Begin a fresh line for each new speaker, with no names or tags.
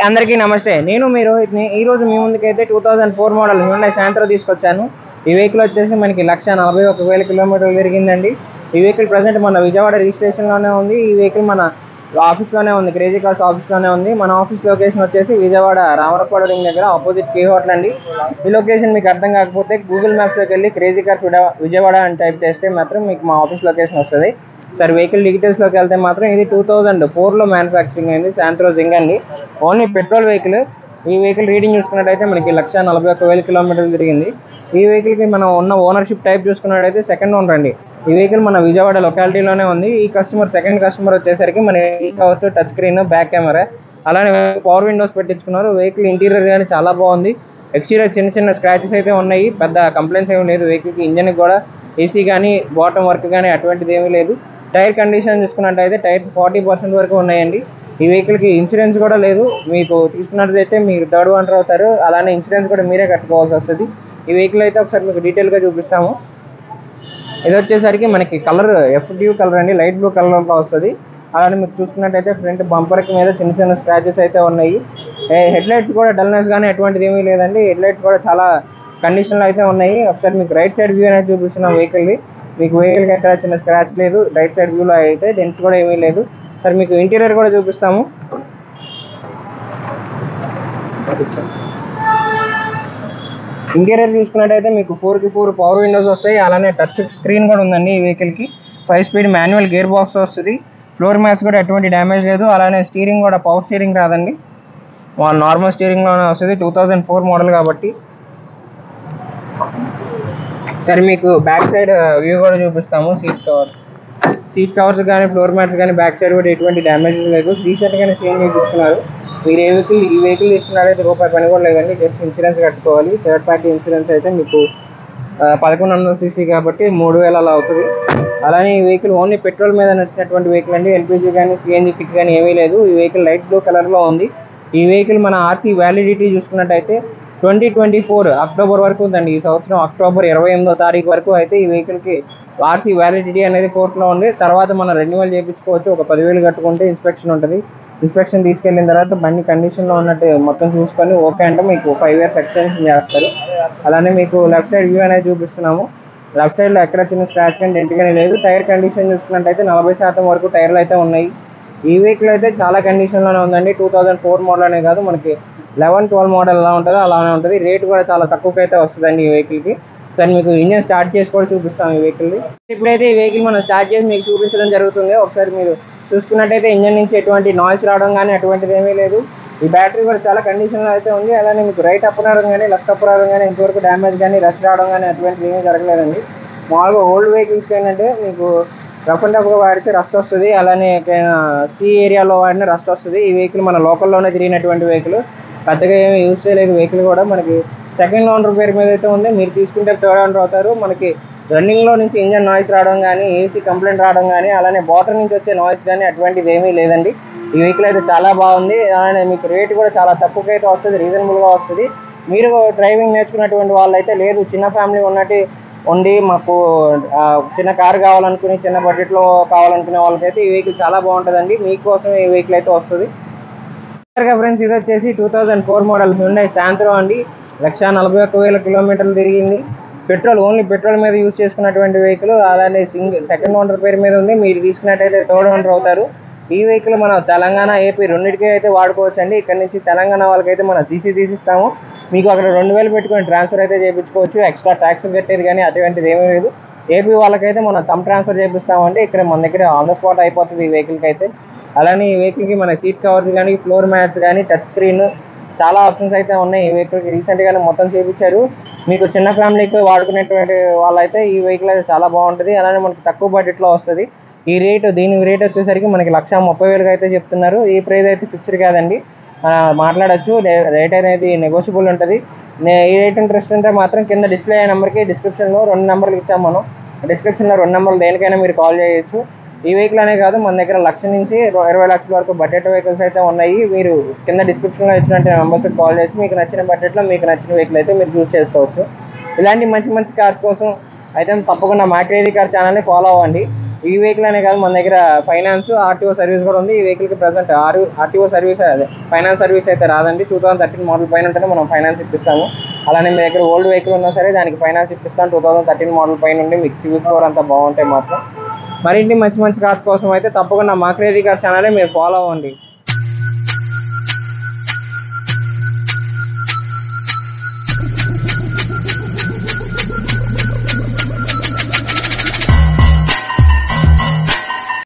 అందరికీ నమస్తే. నేను మీ రోహిత్‌ని. ఈరోజు మీ ముందుకైతే 2004 మోడల్ హ్యుండై శాంత్రో తీసుకొచ్చాను. ఈ వెహికల్ వచ్చేసి మనకి 1,41,000 కిలోమీటర్లు తిరిగిందండి. ఈ వెహికల్ ప్రజెంట్ మన విజయవాడ రిజిస్ట్రేషన్‌లోనే ఉంది. ఈ వెహికల్ మన ఆఫీస్‌లోనే ఉంది. క్రేజీ కార్స్ ఆఫీస్‌లోనే ఉంది. మన ఆఫీస్ లొకేషన్ వచ్చేసి విజయవాడ రామరపాడు రింగ్ దగ్గర ఆపోజిట్ కే హోటల్ అండి. ఈ లొకేషన్ మీకు అర్థం కాకపోతే గూగుల్ మ్యాప్స్‌లోకి వెళ్ళి క్రేజీ కార్స్ విజయవాడ అని టైప్ చేస్తే మాత్రం మీకు మా ఆఫీస్ లొకేషన్ వస్తుంది. సార్ వెహికల్ డీటెయిల్స్లోకి వెళ్తే మాత్రం ఇది 2004లో మ్యానుఫ్యాక్చరింగ్ అయింది. శాంత్రో జింగ్ అండి. Only petrol vehicle. ఈ వెహికల్ రీడింగ్ చూసుకున్నట్టయితే మనకి 1,41,000 కిలోమీటర్లు తిరిగింది. ఈ వెహికల్కి మనం ఉన్న ఓనర్షిప్ టైప్ చూసుకున్నట్టయితే సెకండ్ ఓనర్ అండి. ఈ వెహికల్ మన విజయవాడ లొకాలిటీలోనే ఉంది. ఈ సెకండ్ కస్టమర్ వచ్చేసరికి మన covers, touch screen, back camera, అలానే పవర్ విండోస్ పెట్టించుకున్నారు. వెహికల్ ఇంటీరియర్ కానీ చాలా బాగుంది. ఎక్స్టీరియర్ చిన్న చిన్న స్క్రాచెస్ అయితే ఉన్నాయి. పెద్ద కంప్లైంట్స్ ఏమీ లేదు. వెహికల్కి ఇంజన్కి కూడా ఏసీ కానీ బాటమ్ వర్క్ కానీ అటువంటిది ఏమీ లేదు. టైర్ కండిషన్ చూసుకున్నట్టయితే టైర్ 40% వరకు ఉన్నాయండి. ఈ వెహికల్కి ఇన్సూరెన్స్ కూడా లేదు. మీకు తీసుకున్నట్టయితే మీరు థర్డ్ ఓనర్ అవుతారు. అలానే ఇన్సూరెన్స్ కూడా మీరే కట్టుకోవాల్సి వస్తుంది. ఈ వెహికల్ అయితే ఒకసారి మీకు డీటెయిల్గా చూపిస్తాము. ఇది వచ్చేసరికి మనకి కలర్ ఎఫ్‌డ్యూ కలర్ అండి. లైట్ బ్లూ కలర్లో వస్తుంది. అలానే మీకు చూసుకున్నట్టయితే ఫ్రంట్ బంపర్కి మీద చిన్న చిన్న స్క్రాచెస్ అయితే ఉన్నాయి. హెడ్ లైట్స్ కూడా డల్నెస్ కానీ ఎటువంటిది ఏమీ లేదండి. హెడ్ లైట్స్ కూడా చాలా కండిషన్లో అయితే ఉన్నాయి. ఒకసారి మీకు రైట్ సైడ్ వ్యూ అనేది చూపిస్తున్నాం వెహికల్ది. మీకు వెహికల్కి ఎక్కడ చిన్న స్క్రాచ్ లేదు. రైట్ సైడ్ వ్యూలో అయితే డెంట్స్ కూడా ఏమీ లేదు. సార్ మీకు ఇంటీరియర్ కూడా చూపిస్తాము. ఇంటీరియర్ చూసుకున్నట్టయితే మీకు 4x4 పవర్ విండోస్ వస్తాయి. అలానే టచ్ స్క్రీన్ కూడా ఉందండి ఈ వెహికల్కి. 5 స్పీడ్ మాన్యువల్ గేర్ బాక్స్ వస్తుంది. ఫ్లోర్ మ్యాట్స్ కూడా ఎటువంటి డ్యామేజ్ లేదు. అలానే స్టీరింగ్ కూడా పవర్ స్టీరింగ్ రాదండి, నార్మల్ స్టీరింగ్లోనే వస్తుంది. 2004 మోడల్ కాబట్టి. సరే మీకు బ్యాక్ సైడ్ వ్యూ కూడా చూపిస్తాము. సీట్ కవర్స్ కానీ ఫ్లోర్ మ్యాట్స్ కానీ బ్యాక్ సైడ్ కూడా ఎటువంటి డ్యామేజ్ లేదు. రీసెంట్గానే చేంజ్ చేయించుకున్నారు. మీరు ఈ వెహికల్ తీసుకున్నారైతే రూపాయి పని కూడా లేదండి. జస్ట్ ఇన్సూరెన్స్ కట్టుకోవాలి. థర్డ్ పార్టీ ఇన్సూరెన్స్ అయితే మీకు 1100 cc కాబట్టి 3,000 అలా అవుతుంది. అలానే ఈ వెహికల్ ఓన్లీ పెట్రోల్ మీద నడిచినటువంటి వెహికల్ అండి. ఎల్పిజి కానీ సిఎన్జి కిట్ కానీ ఏమీ లేదు. ఈ వెహికల్ లైట్ బ్లూ కలర్లో ఉంది. ఈ వెహికల్ మన ఆర్సీ వ్యాలిడిటీ చూసుకున్నట్టయితే 2024 అక్టోబర్ వరకు ఉందండి. ఈ సంవత్సరం అక్టోబర్ 28వ తారీఖు వరకు అయితే ఈ వెహికల్కి ఆర్సీ వ్యాలిడిటీ అనేది కోర్టులో ఉంది. తర్వాత మనం రెన్యువల్ చేయించుకోవచ్చు. ఒక 10,000 కట్టుకుంటే ఇన్స్పెక్షన్ ఉంటుంది. ఇన్స్పెక్షన్ తీసుకెళ్ళిన తర్వాత బండి కండిషన్లో ఉన్నట్టు మొత్తం చూసుకొని ఓకే అంటే మీకు 5 years ఎక్స్టెన్షన్ చేస్తారు. అలానే మీకు లెఫ్ట్ సైడ్ వ్యూ అనేది చూపిస్తున్నాము. లెఫ్ట్ సైడ్లో ఎక్కడ చిన్న స్క్రాచ్ కానీ డెంట్ కానీ లేదు. టైర్ కండిషన్ చూసుకున్నట్టయితే 40% వరకు టైర్లు అయితే ఉన్నాయి. ఈ వెహికల్ అయితే చాలా కండిషన్లోనే ఉందండి. 2004 మోడల్ అనే కాదు, మనకి 11, 12 మోడల్ ఎలా ఉంటుందో అలానే ఉంటుంది. రేట్ కూడా చాలా తక్కువకి అయితే వస్తుందండి ఈ వెహికల్కి. సరే మీకు ఇంజన్ స్టార్ట్ చేసి కూడా చూపిస్తాం ఈ వెహికల్ని. ఇప్పుడైతే ఈ వెహికల్ మనం స్టార్ట్ చేసి మీకు చూపించడం జరుగుతుంది. ఒకసారి మీరు చూసుకున్నట్టయితే ఇంజన్ నుంచి ఎటువంటి నాయిస్ రావడం కానీ అటువంటిది ఏమీ లేదు. ఈ బ్యాటరీ కూడా చాలా కండిషన్లో అయితే ఉంది. అలానే మీకు రైట్ అప్పరావడం కానీ లెఫ్ట్ అప్పరావడం కానీ ఇంతవరకు డ్యామేజ్ కానీ రష్ రావడం కానీ అటువంటిది ఏమీ జరగలేదండి. మామూలుగా ఓల్డ్ వెహికల్స్ ఏంటంటే మీకు రఫ్ అండ్ టఫ్గా వాడితే రస్ట్ వస్తుంది. అలానే సీ ఏరియాలో వాడిన రస్ట్ వస్తుంది. ఈ వెహికల్ మన లోకల్లోనే తిరిగినటువంటి వెహికల్. పెద్దగా ఏమి యూజ్ చేయలేదు వెహికల్ కూడా. మనకి సెకండ్ ఓనర్ పేరు మీద అయితే ఉంది. మీరు తీసుకుంటే థర్డ్ ఓనర్ అవుతారు. మనకి రన్నింగ్లో నుంచి ఇంజన్ నాయిస్ రావడం కానీ ఏసీ కంప్లైంట్ రావడం కానీ అలానే బాటర్ నుంచి వచ్చే నాయిస్ కానీ అటువంటిది ఏమీ లేదండి. ఈ వెహికల్ అయితే చాలా బాగుంది. అలానే మీకు రేట్ కూడా చాలా తక్కువగా అయితే వస్తుంది, రీజనబుల్గా వస్తుంది. మీరు డ్రైవింగ్ నేర్చుకున్నటువంటి వాళ్ళు అయితే లేదు, చిన్న ఫ్యామిలీ ఉండి మాకు చిన్న కారు కావాలనుకుని చిన్న బడ్జెట్లో కావాలనుకునే వాళ్ళకైతే ఈ వెహికల్ చాలా బాగుంటుందండి. మీకోసం ఈ వెహికల్ అయితే వస్తుంది. ఫ్రెండ్స్ ఇది వచ్చేసి 2004 మోడల్ హ్యుండై శాంత్రో అండి. 1,41,000 కిలోమీటర్లు తిరిగింది. పెట్రోల్ ఓన్లీ పెట్రోల్ మీద యూజ్ చేసుకున్నటువంటి వెహికల్. అలానే సెకండ్ ఓనర్ పేరు మీద ఉంది. మీరు తీసుకున్నట్టయితే థర్డ్ ఓనర్ అవుతారు. ఈ వెహికల్ మనం తెలంగాణ, ఏపీ రెండింటికే అయితే వాడుకోవచ్చు అండి. ఇక్కడ నుంచి తెలంగాణ వాళ్ళకైతే మనం సీసీ తీసిస్తాము. మీకు అక్కడ 2,000 పెట్టుకొని ట్రాన్స్ఫర్ అయితే చేయించుకోవచ్చు. ఎక్స్ట్రా ట్యాక్స్ కట్టేది కానీ అటువంటిది ఏమీ లేదు. ఏపీ వాళ్ళకైతే మనం ట్రాన్స్ఫర్ చేపిస్తామండి. ఇక్కడ మన దగ్గర ఆన్ ద స్పాట్ అయిపోతుంది ఈ వెహికల్కి అయితే. అలానే ఈ వెహికల్కి మన సీట్ కవర్స్ కానీ ఫ్లోర్ మ్యాట్స్ కానీ టచ్ స్క్రీన్ చాలా ఆప్షన్స్ అయితే ఉన్నాయి. ఈ వెహికల్కి రీసెంట్గానే మొత్తం చేయించారు. మీకు చిన్న ఫ్యామిలీకి వాడుకునేటువంటి వాళ్ళైతే ఈ వెహికల్ అయితే చాలా బాగుంటుంది. అలానే మనకి తక్కువ బడ్జెట్లో వస్తుంది. దీని రేట్ వచ్చేసరికి మనకి 1,30,000 అయితే చెప్తున్నారు. ఈ ప్రైస్ అయితే ఫిక్స్డ్ కాదండి, మాట్లాడచ్చు. రేట్ అనేది నెగోషియబుల్ ఉంటుంది. ఈ రేట్ ఇంట్రెస్ట్ ఉంటే మాత్రం కింద డిస్ప్లే అయ్యే నెంబర్కి డిస్క్రిప్షన్లో 2 నెంబర్లు ఇచ్చాం మనం. డిస్క్రిప్షన్లో 2 నెంబర్లు దేనికైనా మీరు కాల్ చేయొచ్చు. ఈ వెహికల్ అనే కాదు, మన దగ్గర 1,00,000 నుంచి 20 లక్షల వరకు బడ్జెట్ వెహికల్స్ అయితే ఉన్నాయి. మీరు కింద డిస్క్రిప్షన్లో ఇచ్చినట్టు నెంబర్స్కి కాల్ చేసి మీకు నచ్చిన బడ్జెట్లో మీకు నచ్చిన వెహికల్ అయితే మీరు చూస్ చేసుకోవచ్చు. ఇలాంటి మంచి మంచి కార్స్ కోసం అయితే తప్పకుండా మా క్రేజీ కార్ ఛానల్ని ఫాలో అవ్వండి. ఈ వెహికల్ అనే కాదు, మన దగ్గర ఫైనాన్స్ ఆర్టీఓ సర్వీస్ కూడా ఉంది. ఈ వెహికల్కి ప్రజెంట్ ఆర్టీఓ సర్వీస్ అదే ఫైనాన్స్ సర్వీస్ అయితే రాదండి. 2013 మోడల్ పైన ఉంటేనే మనం ఫైనాన్స్ ఇప్పిస్తాము. అలానే మీ దగ్గర ఓల్డ్ వెహికల్ ఉన్నా సరే దానికి ఫైనాన్స్ ఇప్పిస్తాం. 2013 మోడల్ పైన ఉండి మీకు సివిల్ స్కోర్ అంతా బాగుంటాయి మాత్రం. మరిన్ని మంచి మంచి కార్స్ కోసం అయితే తప్పకుండా మా క్రేజీ కార్ ఛానల్ మీరు ఫాలో అవ్వండి.